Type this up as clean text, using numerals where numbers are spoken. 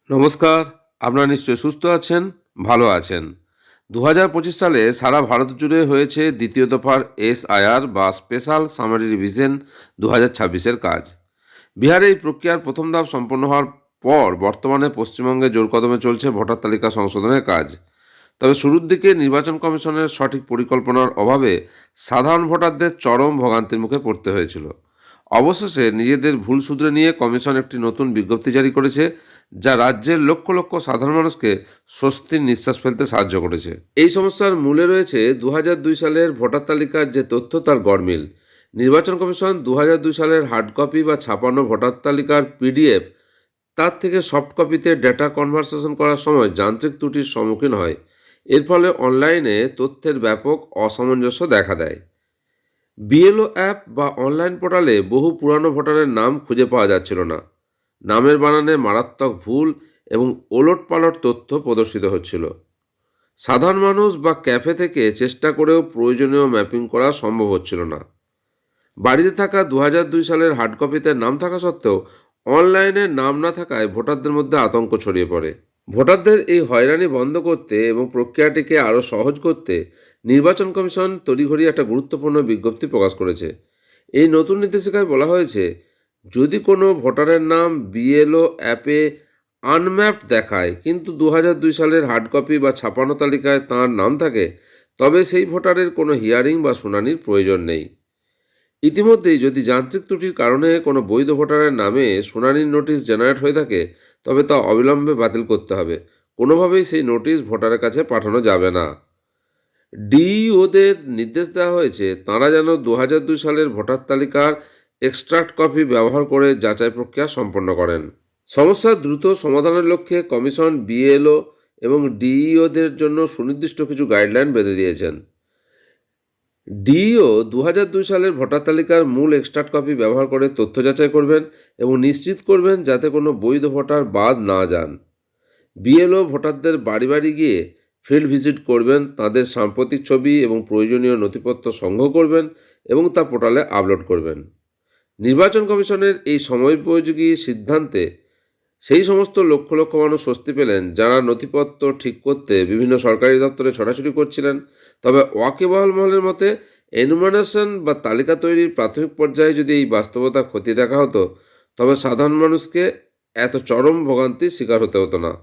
নমস্কার। আপনারা নিশ্চয়ই সুস্থ আছেন, ভালো আছেন। ২০২৫ সালে সারা ভারত জুড়ে হয়েছে দ্বিতীয় দফার এসআইআর বা স্পেশাল সামারি রিভিশন ২০২৬-এর কাজ। বিহারে এই প্রক্রিয়ার প্রথম ধাপ সম্পন্ন হওয়ার পর বর্তমানে পশ্চিমবঙ্গে জোর কদমে চলছে ভোটার তালিকা সংশোধনের কাজ। তবে শুরুর দিকে নির্বাচন কমিশনের সঠিক পরিকল্পনার অভাবে সাধারণ ভোটারদের চরম ভোগান্তির মুখে পড়তে হয়েছিল। অবশেষে নিজেদের ভুল শুধরে নিয়ে কমিশন একটি নতুন বিজ্ঞপ্তি জারি করেছে, যা রাজ্যের লক্ষ লক্ষ সাধারণ মানুষকে স্বস্তির নিঃশ্বাস ফেলতে সাহায্য করেছে। এই সমস্যার মূলে রয়েছে ২০০২ সালের ভোটার তালিকার যে তথ্য তার গরমিল। নির্বাচন কমিশন ২০০২ সালের হার্ড কপি বা ছাপানো ভোটার তালিকার পিডিএফ তার থেকে সফট কপিতে ডেটা কনভার্সেশন করার সময় যান্ত্রিক ত্রুটির সম্মুখীন হয়। এর ফলে অনলাইনে তথ্যের ব্যাপক অসামঞ্জস্য দেখা দেয়। বিএলও অ্যাপ বা অনলাইন পোর্টালে বহু পুরানো ভোটারের নাম খুঁজে পাওয়া যাচ্ছিল না। নামের বানানে মারাত্মক ভুল এবং ওলটপালট তথ্য প্রদর্শিত হচ্ছিল। সাধারণ মানুষ বা ক্যাফে থেকে চেষ্টা করেও প্রয়োজনীয় ম্যাপিং করা সম্ভব হচ্ছিল না। বাড়িতে থাকা ২০০২ সালের হার্ড কপিতে নাম থাকা সত্ত্বেও অনলাইনে নাম না থাকায় ভোটারদের মধ্যে আতঙ্ক ছড়িয়ে পড়ে। ভোটারদের এই হয়রানি বন্ধ করতে এবং প্রক্রিয়াটিকে আরও সহজ করতে নির্বাচন কমিশন তড়িঘড়ি একটা গুরুত্বপূর্ণ বিজ্ঞপ্তি প্রকাশ করেছে। এই নতুন নির্দেশিকায় বলা হয়েছে, যদি কোনো ভোটারের নাম বিএলও অ্যাপে আনম্যাপড দেখায় কিন্তু ২০০২ সালের হার্ড কপি বা ছাপানো তালিকায় তাঁর নাম থাকে, তবে সেই ভোটারের কোনো হিয়ারিং বা শুনানির প্রয়োজন নেই। ইতিমধ্যেই যদি যান্ত্রিক ত্রুটির কারণে কোনো বৈধ ভোটারের নামে শুনানির নোটিশ জেনারেট হয়ে থাকে, তবে তা অবিলম্বে বাতিল করতে হবে। কোনোভাবেই সেই নোটিশ ভোটারের কাছে পাঠানো যাবে না। ডিইওদের নির্দেশ দেওয়া হয়েছে তাঁরা যেন ২০০২ সালের ভোটার তালিকার এক্সট্রাক্ট কপি ব্যবহার করে যাচাই প্রক্রিয়া সম্পন্ন করেন। সমস্যার দ্রুত সমাধানের লক্ষ্যে কমিশন বিএলও এবং ডিইওদের জন্য সুনির্দিষ্ট কিছু গাইডলাইন বেঁধে দিয়েছেন। ডিইও ২০০২ সালের ভোটার তালিকার মূল এক্সট্রাক্ট কপি ব্যবহার করে তথ্য যাচাই করবেন এবং নিশ্চিত করবেন যাতে কোনো বৈধ ভোটার বাদ না যান। বিএলও ভোটারদের বাড়ি বাড়ি গিয়ে ফিল্ড ভিজিট করবেন, তাদের সাম্প্রতিক ছবি এবং প্রয়োজনীয় নথিপত্র সংগ্রহ করবেন এবং তা পোর্টালে আপলোড করবেন। নির্বাচন কমিশনের এই সময়োপযোগী সিদ্ধান্তে সেই সমস্ত লক্ষ লক্ষ মানুষ স্বস্তি পেলেন যারা নথিপত্র ঠিক করতে বিভিন্ন সরকারি দপ্তরে ছোটাছুটি করছিলেন। তবে ওয়াকিবহাল মহলের মতে এনুমারেশন বা তালিকা তৈরির প্রাথমিক পর্যায়ে যদি এই বাস্তবতা খতিয়ে দেখা হতো, তবে সাধারণ মানুষকে এত চরম ভোগান্তির শিকার হতে হতো না।